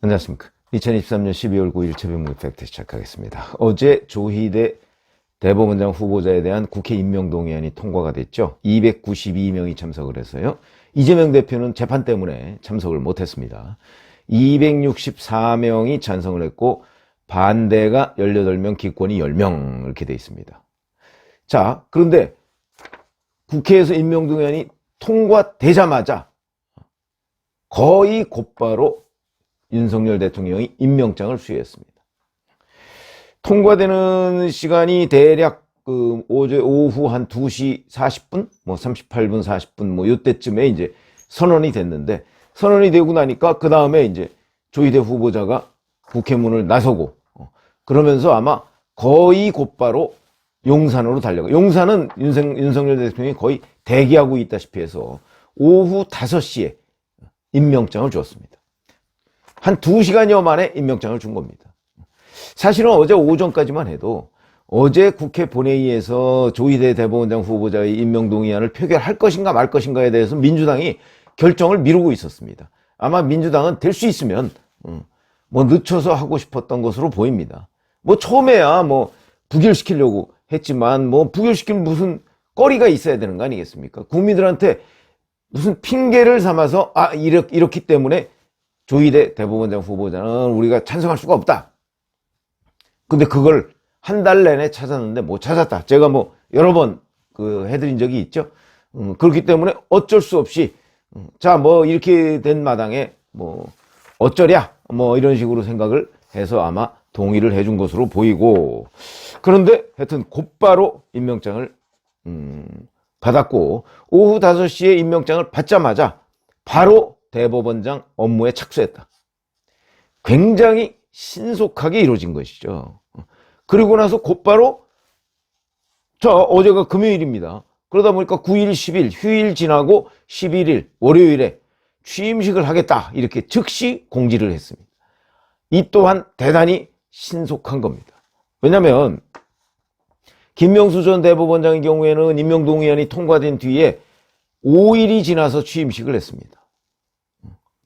안녕하십니까. 2023년 12월 9일 최병무 팩트 시작하겠습니다. 어제 조희대 대법원장 후보자에 대한 국회 임명동의안이 통과가 됐죠. 292명이 참석을 해서요. 이재명 대표는 재판 때문에 참석을 못했습니다. 264명이 찬성을 했고 반대가 18명, 기권이 10명 이렇게 돼 있습니다. 자, 그런데 국회에서 임명동의안이 통과되자마자 거의 곧바로 윤석열 대통령이 임명장을 수여했습니다. 통과되는 시간이 대략 어제 오후 한 2시 40분, 38분, 40분, 요때쯤에 이제 선언이 됐는데, 선언이 되고 나니까 그 다음에 이제 조희대 후보자가 국회문을 나서고, 그러면서 아마 거의 곧바로 용산으로 달려가. 용산은 윤석열 대통령이 거의 대기하고 있다시피 해서 오후 5시에 임명장을 주었습니다. 한 2시간여 만에 임명장을 준 겁니다. 사실은 어제 오전까지만 해도 어제 국회 본회의에서 조희대 대법원장 후보자의 임명동의안을 표결할 것인가 말 것인가에 대해서 민주당이 결정을 미루고 있었습니다. 아마 민주당은 될 수 있으면 늦춰서 하고 싶었던 것으로 보입니다. 처음에야 부결시키려고 했지만 부결시킬 무슨 거리가 있어야 되는 거 아니겠습니까? 국민들한테 무슨 핑계를 삼아서 이렇기 때문에 조희대 대법원장 후보자는 우리가 찬성할 수가 없다. 근데 그걸 한 달 내내 찾았는데 못 찾았다. 제가 여러 번 해드린 적이 있죠. 그렇기 때문에 어쩔 수 없이 자 이렇게 된 마당에 어쩌랴 이런 식으로 생각을 해서 아마 동의를 해준 것으로 보이고, 그런데 하여튼 곧바로 임명장을 받았고 오후 5시에 임명장을 받자마자 바로 대법원장 업무에 착수했다. 굉장히 신속하게 이루어진 것이죠. 그리고 나서 곧바로 어제가 금요일입니다. 그러다 보니까 9일, 10일 휴일 지나고 11일 월요일에 취임식을 하겠다 이렇게 즉시 공지를 했습니다. 이 또한 대단히 신속한 겁니다. 왜냐하면 김명수 전 대법원장의 경우에는 임명동의안이 통과된 뒤에 5일이 지나서 취임식을 했습니다.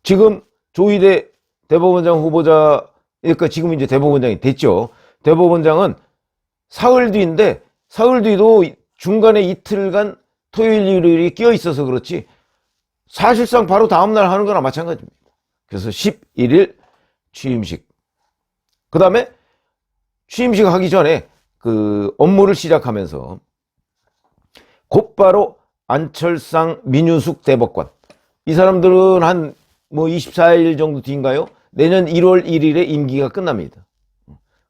지금 조희대 대법원장 후보자, 그러니까 지금 이제 대법원장이 됐죠. 대법원장은 사흘 뒤인데 사흘 뒤도 중간에 이틀간 토요일, 일요일이 끼어 있어서 그렇지 사실상 바로 다음날 하는 거나 마찬가지입니다. 그래서 11일 취임식. 그 다음에 취임식 하기 전에 업무를 시작하면서 곧바로 안철상, 민유숙 대법관. 이 사람들은 한 24일 정도 뒤인가요? 내년 1월 1일에 임기가 끝납니다.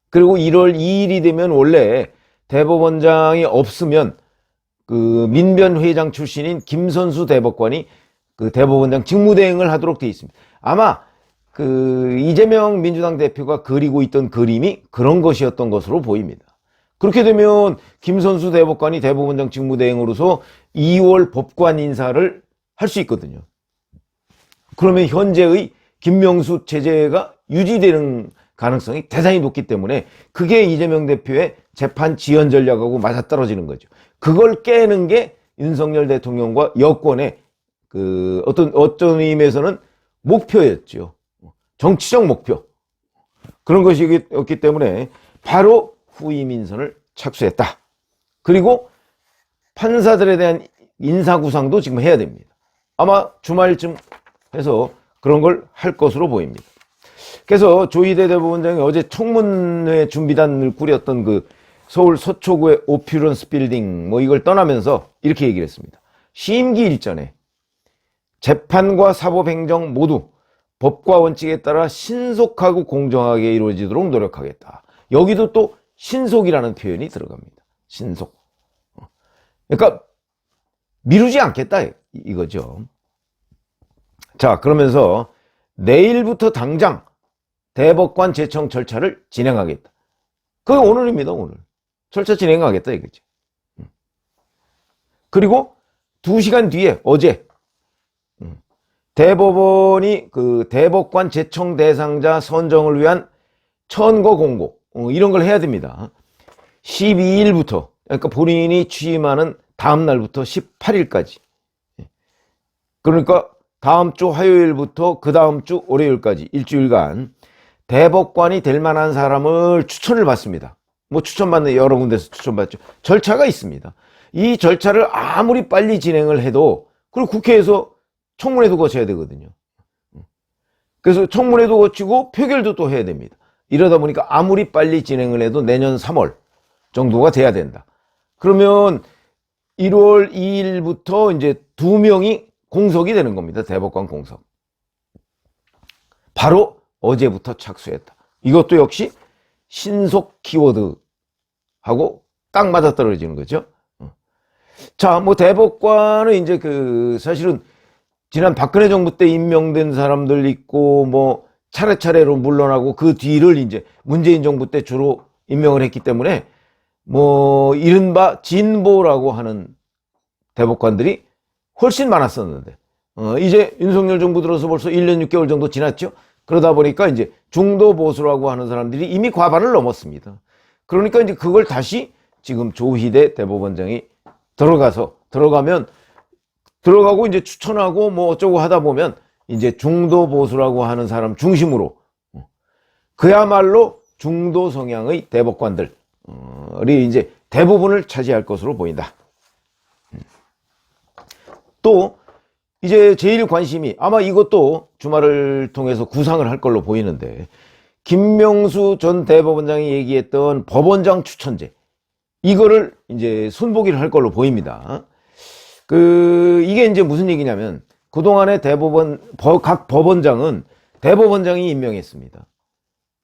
그리고 1월 2일이 되면 원래 대법원장이 없으면 민변회장 출신인 김선수 대법관이 대법원장 직무대행을 하도록 되어 있습니다. 아마 이재명 민주당 대표가 그리고 있던 그림이 그런 것이었던 것으로 보입니다. 그렇게 되면 김선수 대법관이 대법원장 직무대행으로서 2월 법관 인사를 할 수 있거든요. 그러면 현재의 김명수 체제가 유지되는 가능성이 대단히 높기 때문에 그게 이재명 대표의 재판 지연 전략하고 맞아떨어지는 거죠. 그걸 깨는 게 윤석열 대통령과 여권의 어떤 의미에서는 목표였죠. 정치적 목표. 그런 것이었기 때문에 바로 후임 인선을 착수했다. 그리고 판사들에 대한 인사구상도 지금 해야 됩니다. 아마 주말쯤 해서 그런 걸 할 것으로 보입니다. 그래서 조희대 대법원장이 어제 청문회 준비단을 꾸렸던 서울 서초구의 오퓨런스 빌딩 이걸 떠나면서 이렇게 얘기를 했습니다. 심기 일전에 재판과 사법행정 모두 법과 원칙에 따라 신속하고 공정하게 이루어지도록 노력하겠다. 여기도 또 신속이라는 표현이 들어갑니다. 신속. 그러니까 미루지 않겠다 이거죠. 자, 그러면서 내일부터 당장 대법관 제청 절차를 진행하겠다. 그게 오늘입니다. 오늘 절차 진행하겠다 이거죠. 그리고 2시간 뒤에 어제 대법원이 대법관 제청 대상자 선정을 위한 천거 공고 이런 걸 해야 됩니다. 12일부터, 그러니까 본인이 취임하는 다음 날부터 18일까지. 그러니까 다음 주 화요일부터 그 다음 주 월요일까지 일주일간 대법관이 될 만한 사람을 추천을 받습니다. 뭐 추천받는 여러 군데서 추천받죠. 절차가 있습니다. 이 절차를 아무리 빨리 진행을 해도 그리고 국회에서 청문회도 거쳐야 되거든요. 그래서 청문회도 거치고 표결도 또 해야 됩니다. 이러다 보니까 아무리 빨리 진행을 해도 내년 3월 정도가 돼야 된다. 그러면 1월 2일부터 이제 2명이 공석이 되는 겁니다. 대법관 공석. 바로 어제부터 착수했다. 이것도 역시 신속 키워드하고 딱 맞아떨어지는 거죠. 자, 뭐 대법관은 이제 사실은 지난 박근혜 정부 때 임명된 사람들 있고 뭐 차례차례로 물러나고 그 뒤를 이제 문재인 정부 때 주로 임명을 했기 때문에 뭐 이른바 진보라고 하는 대법관들이 훨씬 많았었는데 이제 윤석열 정부 들어서 벌써 1년 6개월 정도 지났죠. 그러다 보니까 이제 중도 보수라고 하는 사람들이 이미 과반을 넘었습니다. 그러니까 이제 그걸 다시 지금 조희대 대법원장이 들어가고 이제 추천하고 뭐 어쩌고 하다 보면 이제 중도 보수라고 하는 사람 중심으로 그야말로 중도 성향의 대법관들이 이제 대부분을 차지할 것으로 보인다. 또 이제 제일 관심이 아마 이것도 주말을 통해서 구상을 할 걸로 보이는데 김명수 전 대법원장이 얘기했던 법원장 추천제 이거를 이제 손보기를 할 걸로 보입니다. 이게 이제 무슨 얘기냐면 그동안의 각 법원장은 대법원장이 임명했습니다.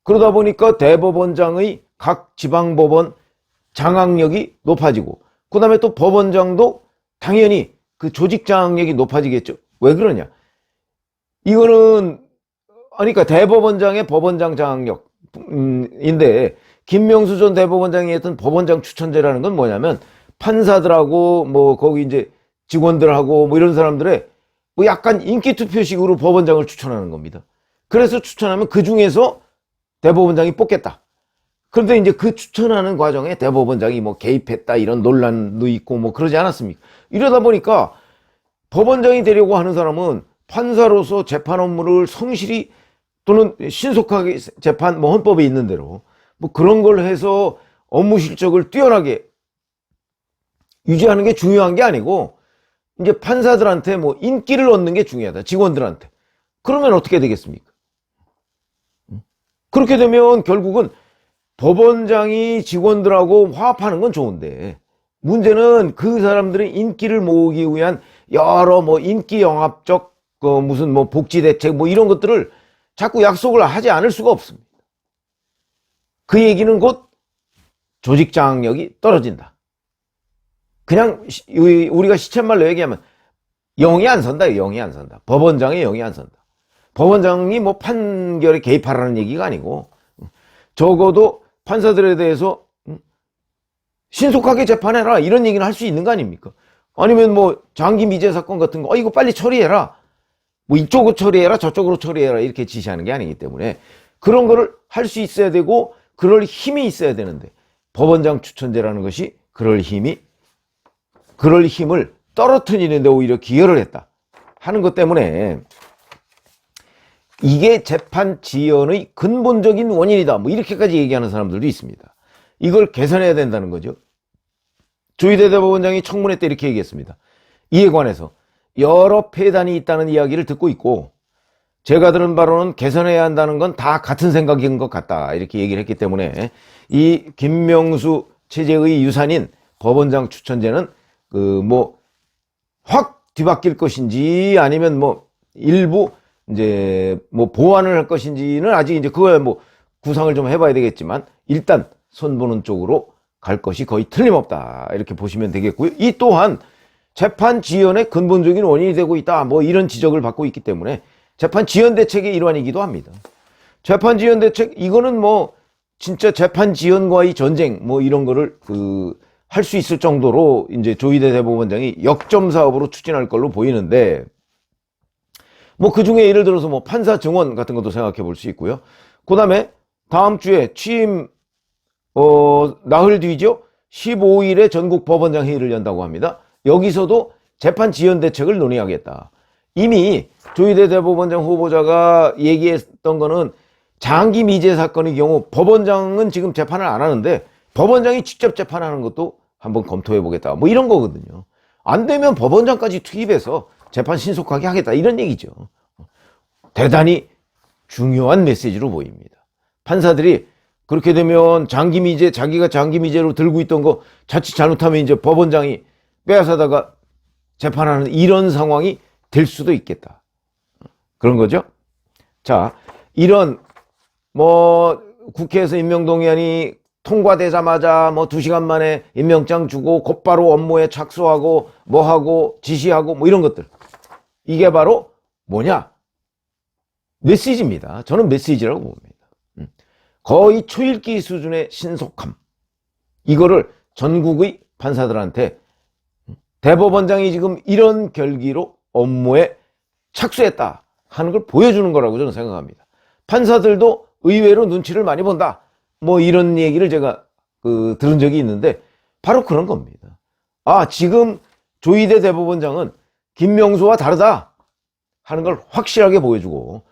그러다 보니까 대법원장의 각 지방법원 장악력이 높아지고 그 다음에 또 법원장도 당연히 그 조직 장악력이 높아지겠죠. 왜 그러냐? 이거는 그러니까 대법원장의 법원장 장악력인데 김명수 전 대법원장이 했던 법원장 추천제라는 건 뭐냐면 판사들하고 뭐 거기 이제 직원들하고 뭐 이런 사람들의 뭐 약간 인기 투표식으로 법원장을 추천하는 겁니다. 그래서 추천하면 그 중에서 대법원장이 뽑겠다. 그런데 이제 그 추천하는 과정에 대법원장이 뭐 개입했다 이런 논란도 있고 뭐 그러지 않았습니까? 이러다 보니까 법원장이 되려고 하는 사람은 판사로서 재판 업무를 성실히 또는 신속하게 재판 뭐 헌법에 있는 대로 뭐 그런 걸 해서 업무 실적을 뛰어나게 유지하는 게 중요한 게 아니고 이제 판사들한테 뭐 인기를 얻는 게 중요하다. 직원들한테. 그러면 어떻게 되겠습니까? 그렇게 되면 결국은 법원장이 직원들하고 화합하는 건 좋은데 문제는 그 사람들의 인기를 모으기 위한 여러 뭐 인기 영합적 무슨 뭐 복지 대책 뭐 이런 것들을 자꾸 약속을 하지 않을 수가 없습니다. 그 얘기는 곧 조직 장악력이 떨어진다. 그냥 우리가 시쳇말로 얘기하면 영이 안 선다. 영이 안 선다. 법원장의 영이 안 선다. 법원장이 뭐 판결에 개입하라는 얘기가 아니고 적어도 판사들에 대해서 신속하게 재판해라 이런 얘기는 할 수 있는 거 아닙니까? 아니면 뭐 장기 미제 사건 같은 거 이거 빨리 처리해라 뭐 이쪽으로 처리해라 저쪽으로 처리해라 이렇게 지시하는 게 아니기 때문에 그런 거를 할 수 있어야 되고 그럴 힘이 있어야 되는데 법원장 추천제라는 것이 그럴 힘을 떨어뜨리는데 오히려 기여를 했다 하는 것 때문에 이게 재판 지연의 근본적인 원인이다 뭐 이렇게까지 얘기하는 사람들도 있습니다. 이걸 개선해야 된다는 거죠. 조희대 대법원장이 청문회 때 이렇게 얘기했습니다. 이에 관해서 여러 폐단이 있다는 이야기를 듣고 있고 제가 들은 바로는 개선해야 한다는 건 다 같은 생각인 것 같다 이렇게 얘기를 했기 때문에 이 김명수 체제의 유산인 법원장 추천제는 뭐 확 뒤바뀔 것인지 아니면 뭐 일부 이제 뭐 보완을 할 것인지는 아직 이제 그거야 뭐 구상을 좀 해봐야 되겠지만 일단 손보는 쪽으로 갈 것이 거의 틀림없다 이렇게 보시면 되겠고요. 이 또한 재판 지연의 근본적인 원인이 되고 있다 뭐 이런 지적을 받고 있기 때문에 재판 지연 대책의 일환이기도 합니다. 재판 지연 대책 이거는 뭐 진짜 재판 지연과의 전쟁 뭐 이런 거를 할 수 있을 정도로 이제 조희대 대법원장이 역점 사업으로 추진할 걸로 보이는데 뭐 그 중에 예를 들어서 뭐 판사 증원 같은 것도 생각해 볼 수 있고요. 그 다음에 다음 주에 취임 나흘 뒤죠. 15일에 전국 법원장 회의를 연다고 합니다. 여기서도 재판 지연 대책을 논의하겠다. 이미 조희대 대법원장 후보자가 얘기했던 거는 장기 미제 사건의 경우 법원장은 지금 재판을 안 하는데 법원장이 직접 재판하는 것도 한번 검토해 보겠다. 뭐 이런 거거든요. 안 되면 법원장까지 투입해서 재판 신속하게 하겠다. 이런 얘기죠. 대단히 중요한 메시지로 보입니다. 판사들이 그렇게 되면 장기 미제, 자기가 장기 미제로 들고 있던 거 자칫 잘못하면 이제 법원장이 빼앗아다가 재판하는 이런 상황이 될 수도 있겠다. 그런 거죠. 자, 이런 뭐 국회에서 임명동의안이 통과되자마자 뭐 2시간 만에 임명장 주고 곧바로 업무에 착수하고 뭐 하고 지시하고 뭐 이런 것들. 이게 바로 뭐냐? 메시지입니다. 저는 메시지라고 봅니다. 거의 초읽기 수준의 신속함. 이거를 전국의 판사들한테 대법원장이 지금 이런 결기로 업무에 착수했다 하는 걸 보여주는 거라고 저는 생각합니다. 판사들도 의외로 눈치를 많이 본다. 뭐 이런 얘기를 제가 들은 적이 있는데 바로 그런 겁니다. 아, 지금 조희대 대법원장은 김명수와 다르다 하는 걸 확실하게 보여주고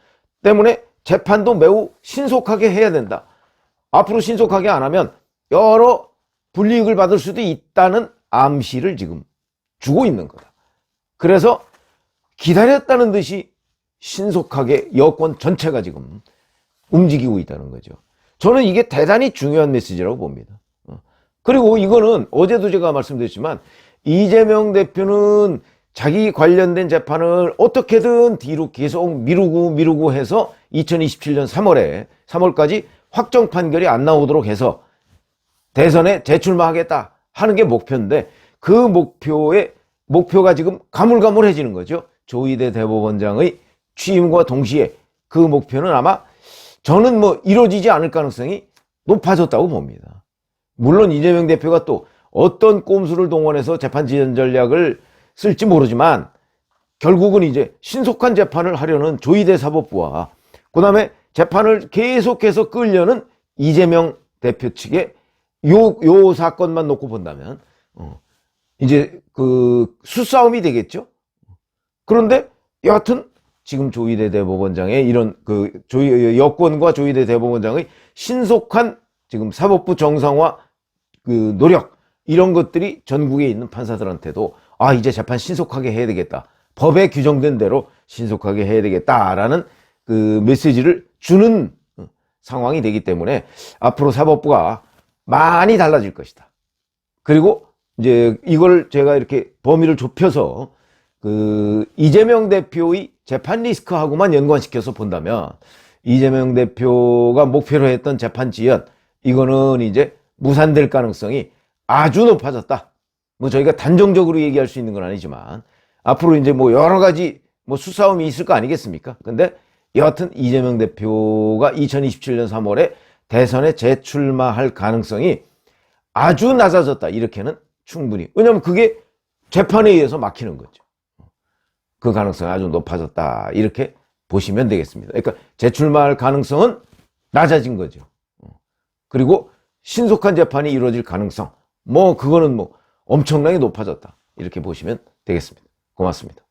때문에 재판도 매우 신속하게 해야 된다. 앞으로 신속하게 안 하면 여러 불이익을 받을 수도 있다는 암시를 지금 주고 있는 거다. 그래서 기다렸다는 듯이 신속하게 여권 전체가 지금 움직이고 있다는 거죠. 저는 이게 대단히 중요한 메시지라고 봅니다. 그리고 이거는 어제도 제가 말씀드렸지만 이재명 대표는 자기 관련된 재판을 어떻게든 뒤로 계속 미루고 해서 2027년 3월까지 확정 판결이 안 나오도록 해서 대선에 재출마하겠다 하는 게 목표인데 그 목표가 지금 가물가물해지는 거죠. 조희대 대법원장의 취임과 동시에 그 목표는 아마 저는 뭐 이루어지지 않을 가능성이 높아졌다고 봅니다. 물론 이재명 대표가 또 어떤 꼼수를 동원해서 재판 지연 전략을 쓸지 모르지만 결국은 이제 신속한 재판을 하려는 조희대 사법부와 그 다음에 재판을 계속해서 끌려는 이재명 대표 측의 요 사건만 놓고 본다면 이제 수싸움이 되겠죠. 그런데 여하튼 지금 조희대 대법원장의 이런 여권과 조희대 대법원장의 신속한 지금 사법부 정상화 노력 이런 것들이 전국에 있는 판사들한테도 아, 이제 재판 신속하게 해야 되겠다. 법에 규정된 대로 신속하게 해야 되겠다라는 메시지를 주는 상황이 되기 때문에 앞으로 사법부가 많이 달라질 것이다. 그리고 이제 이걸 제가 이렇게 범위를 좁혀서 이재명 대표의 재판 리스크하고만 연관시켜서 본다면 이재명 대표가 목표로 했던 재판 지연 이거는 이제 무산될 가능성이 아주 높아졌다. 뭐 저희가 단정적으로 얘기할 수 있는 건 아니지만 앞으로 이제 뭐 여러 가지 뭐 수싸움이 있을 거 아니겠습니까? 근데 여하튼 이재명 대표가 2027년 3월에 대선에 재출마할 가능성이 아주 낮아졌다. 이렇게는 충분히. 왜냐하면 그게 재판에 의해서 막히는 거죠. 그 가능성이 아주 높아졌다. 이렇게 보시면 되겠습니다. 그러니까 재출마할 가능성은 낮아진 거죠. 그리고 신속한 재판이 이루어질 가능성. 뭐 그거는 뭐 엄청나게 높아졌다. 이렇게 보시면 되겠습니다. 고맙습니다.